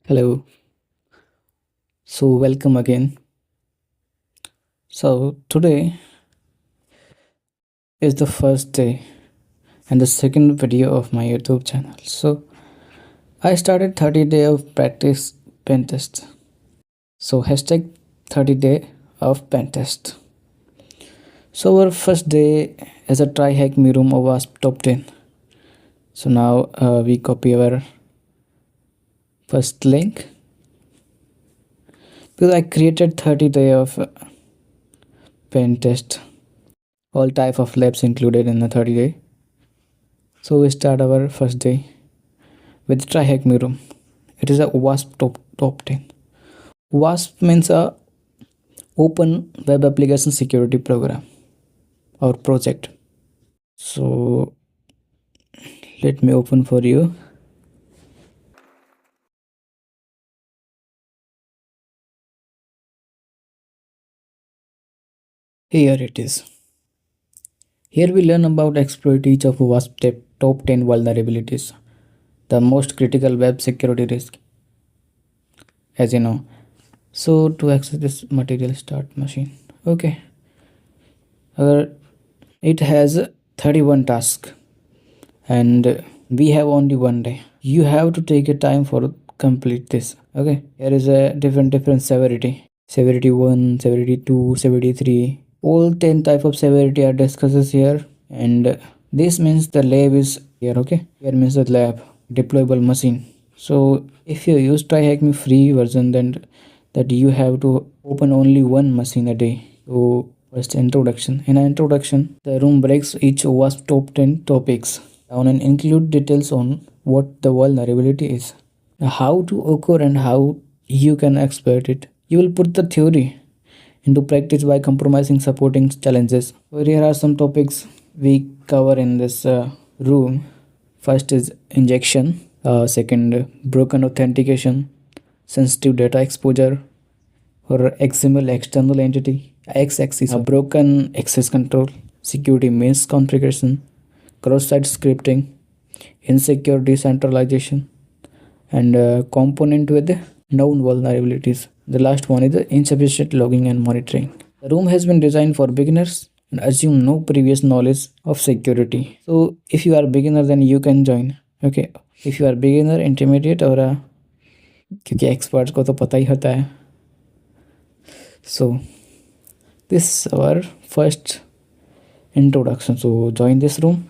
Hello. So welcome again. So today is the first day and the second video of my YouTube channel. So I started 30 day of practice Pentest. So hashtag 30 day of Pentest. So our first day is a try hack me room OWASP top 10. So now we copy our first link because I created 30 day of Pentest. All type of labs included in the 30 day. So we start our first day with try hack me room. It is a OWASP top 10. OWASP means a open web application security program or project. So let me open for you. Here it is. Here we learn about exploit each of OWASP top 10 vulnerabilities, the most critical web security risk, as you know. So to access this material, start machine. Okay. It has 31 tasks and we have only one day. You have to take a time for complete this. Okay, here is a different severity 1, severity 2, severity 3. All 10 type of severity are discussed here, and this means the lab is here. Okay, here means the lab deployable machine. So if you use try hack me free version, then that you have to open only one machine a day. So first, introduction. In an introduction, the room breaks each OWASP top 10 topics down and include details on what the vulnerability is, how to occur, and how you can exploit it. You will put the theory into practice by compromising supporting challenges. So here are some topics we cover in this room. First is injection, second broken authentication, sensitive data exposure, or XML external entity, X-axis broken access control, security misconfiguration, cross-site scripting, insecure decentralization, and component with known vulnerabilities. The last one is the insufficient logging and monitoring. The room has been designed for beginners and assume no previous knowledge of security. So if you are a beginner, then you can join. Okay, if you are beginner, intermediate or क्योंकि experts को तो पता ही होता है. So this is our first introduction. So join this room.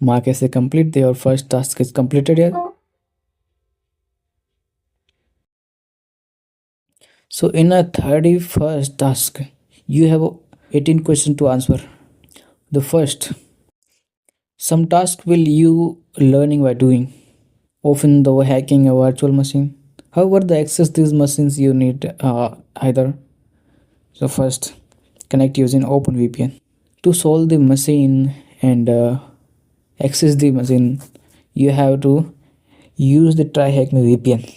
Mark as a complete. Your first task is completed here. So in a 31st task, you have 18 questions to answer. The first, some task will you learning by doing, often though hacking a virtual machine. However, to access these machines, you need either. So first, connect using OpenVPN. To solve the machine and access the machine, you have to use the try hack me VPN.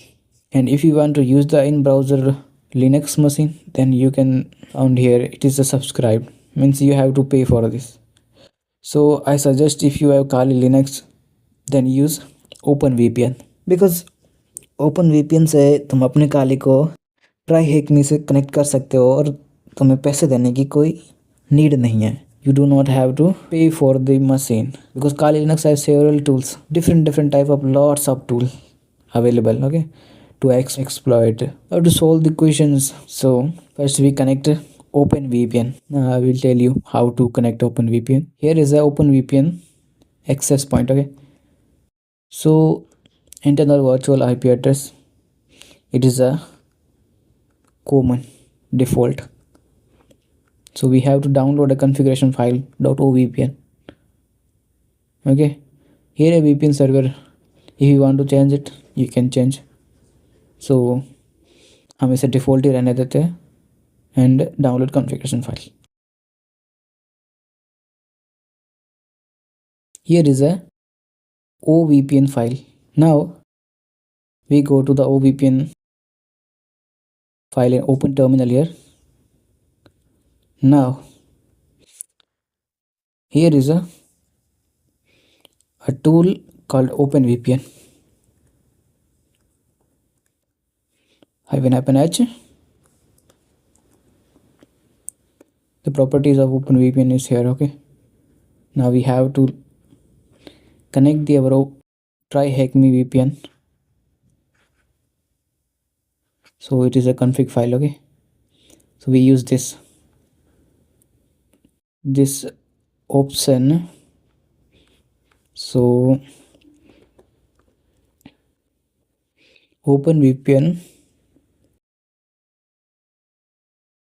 And if you want to use the in-browser Linux machine, then you can found here it is a subscribed, means you have to pay for this. So I suggest if you have Kali Linux, then use OpenVPN, because OpenVPN से तुम अपने काली को try hack मी से connect कर सकते हो और तुम्हें पैसे देने की कोई नीड नहीं है. You do not have to pay for the machine because Kali Linux has several tools, different type of lots of tools available. Okay, to exploit how to solve the questions. So first we connect OpenVPN. I will tell you how to connect OpenVPN. Here is a OpenVPN access point. Okay, so internal virtual IP address, it is a common default. So we have to download a configuration file .ovpn. Okay, here a VPN server, if you want to change it you can change. So हम इसे default ही रहने देते हैं and download configuration file. Here is a OVPN file. Now we go to the OVPN file and open terminal here. Now here is a tool called OpenVPN. -H. The properties of OpenVPN is here. Okay, now we have to connect the our try hack me VPN. So it is a config file. Okay, so we use this option. So OpenVPN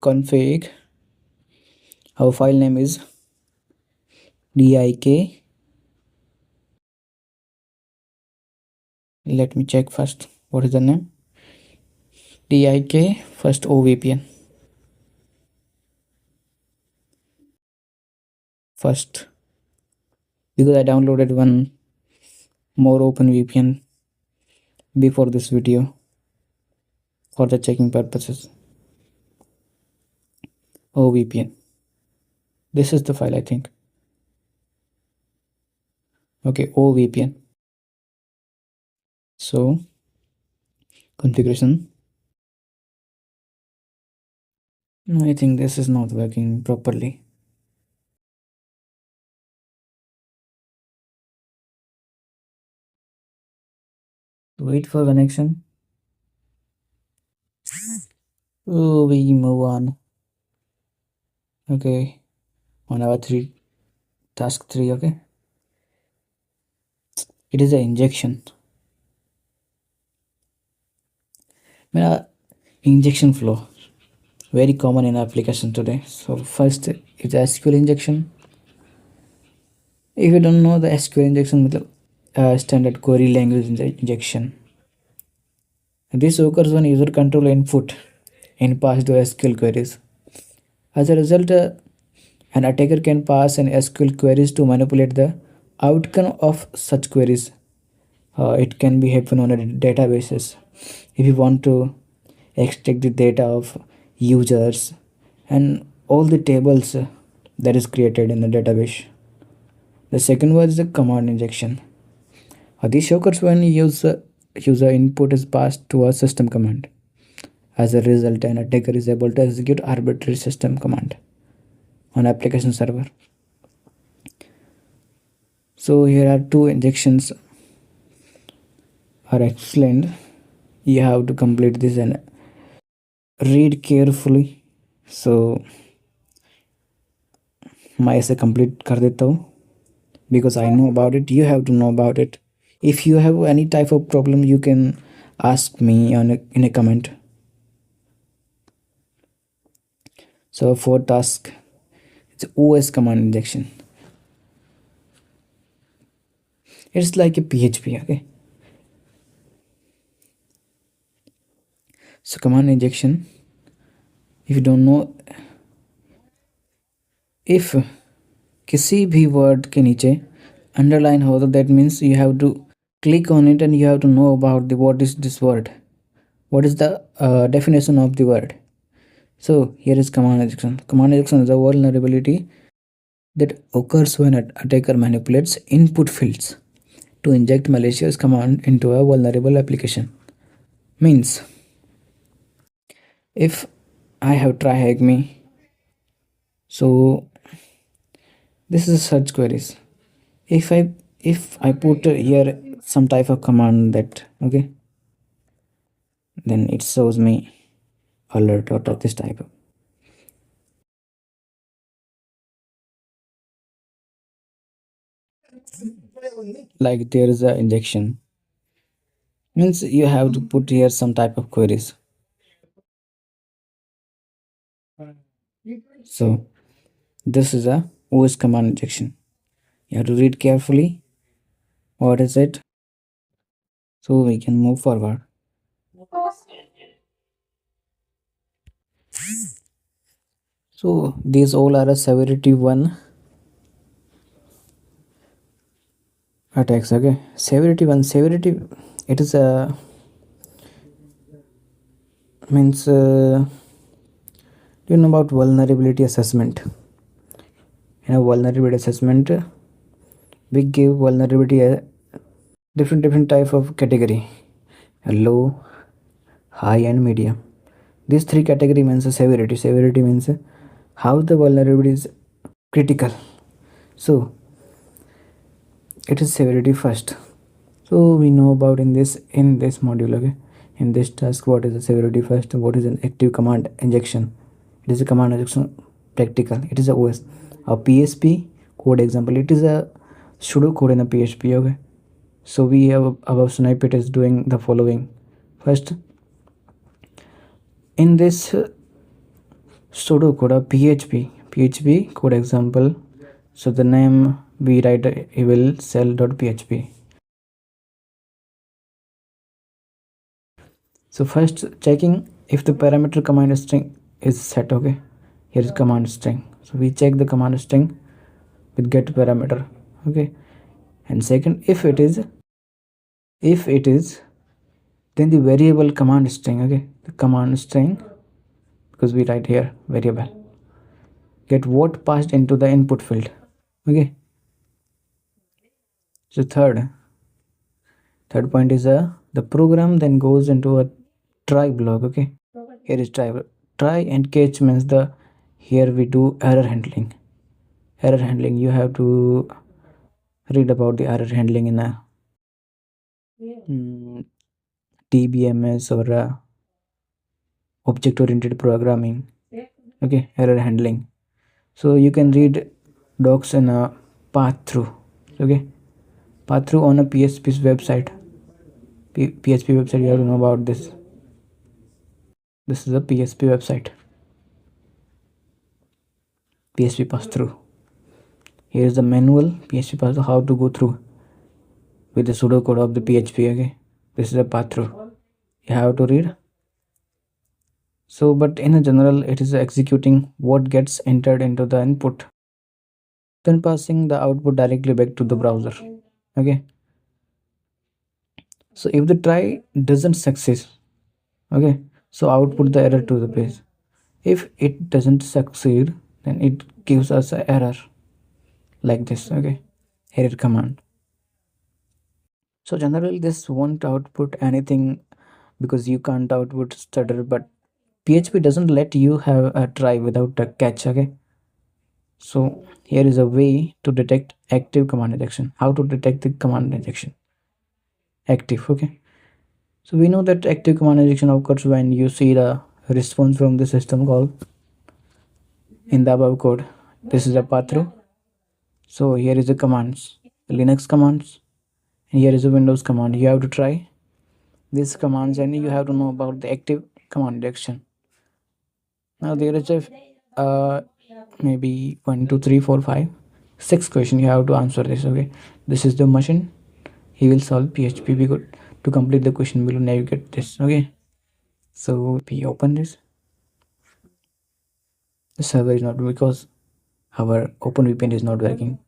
config, our file name is dik. Let me check first what is the name. dik first OVPN first, because I downloaded one more OpenVPN before this video for the checking purposes. OVPN, this is the file I think. Okay, OVPN. So configuration, no, I think this is not working properly. Wait for connection. Oh, we move on. Okay, on our task 3. Okay, it is an injection. Injection flow, very common in application today. So first is SQL injection. If you don't know the SQL injection, standard query language injection. This occurs when user control input and pass to SQL queries. As a result, an attacker can pass an SQL queries to manipulate the outcome of such queries. It can be happen on a databases. If you want to extract the data of users and all the tables that is created in the database. The second was the command injection. This occurs when user input is passed to a system command. As a result, an attacker is able to execute arbitrary system command on application server. So here are two injections are explained. You have to complete this and read carefully. So मैं ऐसे complete कर देता हूँ because I know about it. You have to know about it. If you have any type of problem, you can ask me in a comment. So for task, it's OS command injection. It's like a PHP. Okay, so command injection, if you don't know, if किसी भी word के नीचे underline हो, that means you have to click on it and you have to know about what is this word, what is the definition of the word. So here is command injection. Command injection is a vulnerability that occurs when an attacker manipulates input fields to inject malicious command into a vulnerable application. Means if I have try hack me, so this is search queries. If I put here some type of command that, okay, then it shows me alert or this type of. Like there is a injection, means you have to put here some type of queries. So this is a OS command injection. You have to read carefully what is it, so we can move forward. So these all are a severity 1 attacks. Okay, severity 1, severity, it is a means do you know about vulnerability assessment? In a vulnerability assessment, We give vulnerability a different type of category: a low, high, and medium. These three category means a severity. Severity means how the vulnerability is critical. So it is severity first. So we know about in this module, okay, in this task, what is the severity first, what is an active command injection. It is a command injection practical. It is a OS, a PHP code example. It is a pseudo code in a PHP, okay. So we have our snippet is doing the following. First, in this pseudo code of PHP code example, so the name we write evil cell.php. So first checking if the parameter command string is set, okay. Here is command string, so we check the command string with get parameter, okay. And second, if it is then the variable command string, okay, the command string, because we write here variable, get what passed into the input field, okay. So third point is the program then goes into a try block, okay. Here is try and catch means the here we do error handling. You have to read about the error handling in a TBMS or object oriented programming, okay, error handling. So you can read docs in a path through, okay, path through on a PHP's website. PHP website, you have to know about this. This is a PHP website, PHP pass through. Here is the manual PHP pass through, how to go through with the pseudocode of the PHP, okay. This is a path through, you have to read. So but in a general, it is executing what gets entered into the input, then passing the output directly back to the browser, okay. So if the try doesn't succeed, okay, so output the error to the page. If it doesn't succeed, then it gives us an error like this, okay, error command. So generally this won't output anything because you can't output stutter, but PHP doesn't let you have a try without a catch, okay. So here is a way to detect active command injection. How to detect the command injection active, okay. So we know that active command injection occurs when you see the response from the system call in the above code. This is a path through. So here is the commands, the Linux commands, and here is a Windows command. You have to try these commands and you have to know about the active command injection. Now there is a maybe 1 2 3 4 5 6 question you have to answer this, okay. This is the machine, he will solve PHP. Be good to complete the question below, navigate this, okay. So we open this. The server is not, because our OpenVPN is not working,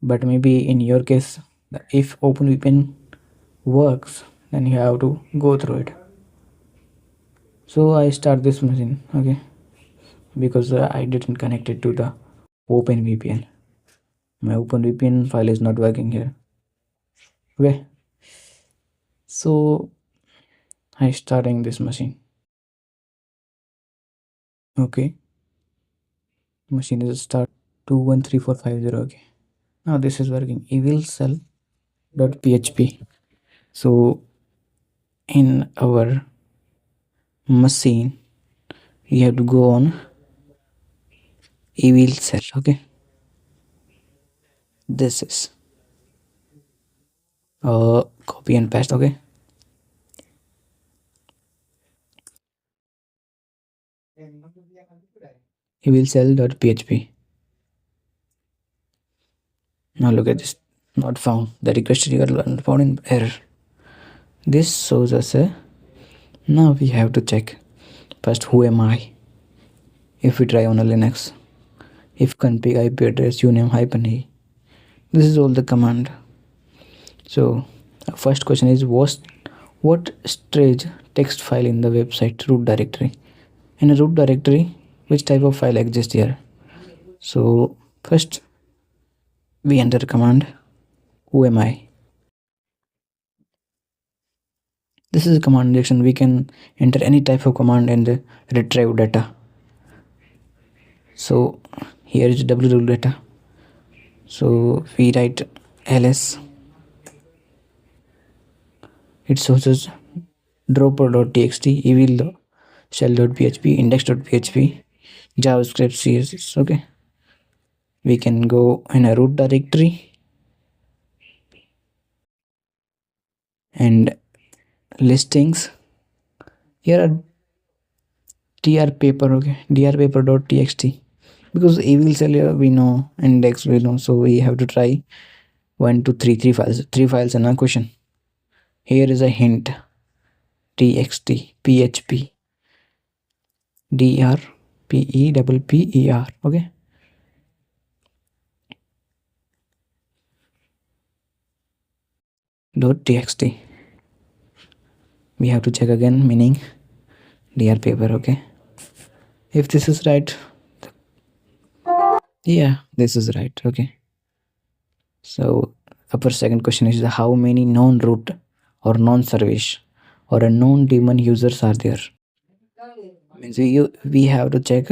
but maybe in your case, if OpenVPN works, then you have to go through it. So I start this machine, okay, because I didn't connect it to the OpenVPN. My OpenVPN file is not working here, okay. So I starting this machine, okay. Machine is start 213450, okay. Now this is working, evil cell.php. So in our machine you have to go on evil cell, okay. This is copy and paste, okay. Evil cell.php. Now look at this, not found, the requested URL found in error. This shows us a, now we have to check first who am I. If we try on a Linux, if config IP address uname -e, this is all the command. So first question is what strange text file in the website root directory. In a root directory, which type of file exists here? So first we enter command Who am I? This is a command injection. We can enter any type of command and retrieve data. So here is www data. So we write ls. It shows us dropper.txt, evil shell.php, index.php, javascript, css. Okay, we can go in a root directory and listings. Here are drpaper. Okay, drpaper.txt, because evil cell we know, index we know, so we have to try 1 2 3 files, three files in a question. Here is a hint: txt, php, drpepper. Okay, .txt. We have to check again meaning drpaper. Okay, if this is right, yeah, this is right. Okay, so upper second question is how many known root or known service or a known daemon users are there. Means we have to check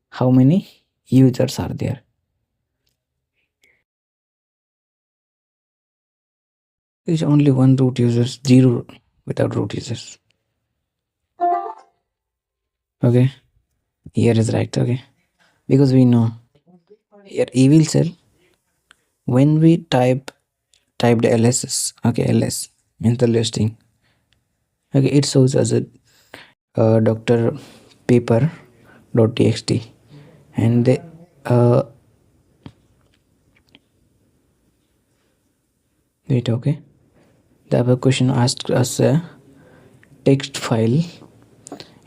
how many users are there. There is only one root users, zero without root users. Okay, here is right. Okay, because we know here evil cell, when we typed ls. Okay, ls means the listing. Okay, it shows as a dr paper.txt, and the wait. Okay, the other question asked us a text file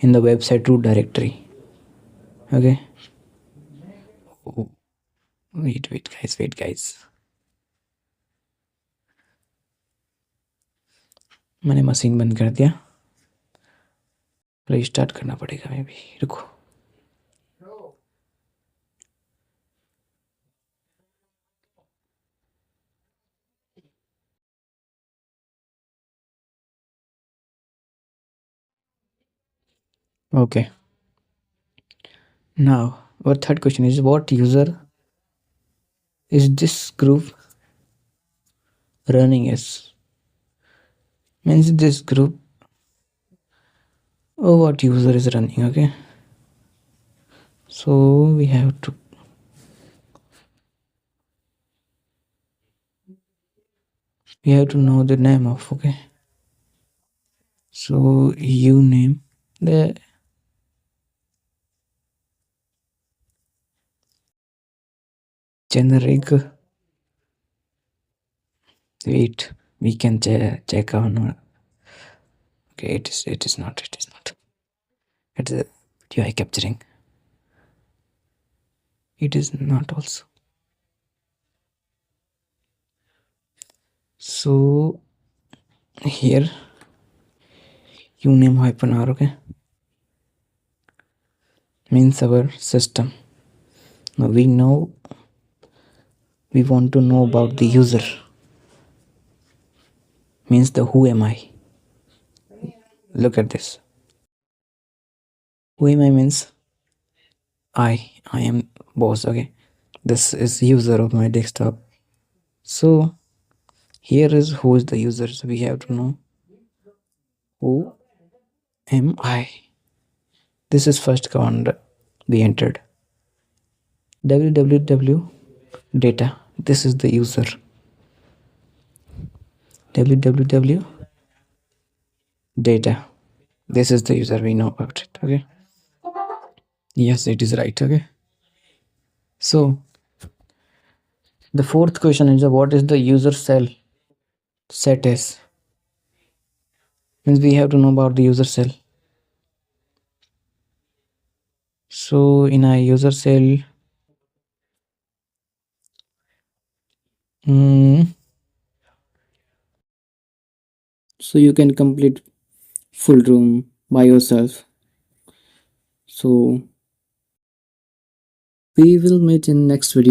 in the website root directory. Okay, wait guys, मैंने machine बंद कर दिया, restart करना पड़ेगा मे भी, रुको. Okay, now our third question is what user is this group running as. Means this group, oh, what user is running. Okay, so we have to know the name of. Okay, so you name the generic. Wait, we can check on. Okay, it is not, it's a video I capturing. It is not also. So here uname -r. Okay, means our system. Now we want to know about the user, means the who am I. Look at this. Who am I means I am boss. Okay, this is user of my desktop. So here is who is the user. So we have to know who am I. This is first command we entered. www data. This is the user. www data. This is the user. We know about it. Okay. Yes, it is right. Okay. So the fourth question is what is the user cell set as. Means we have to know about the user cell. So in a user cell, so you can complete full room by yourself. So we will meet in next video.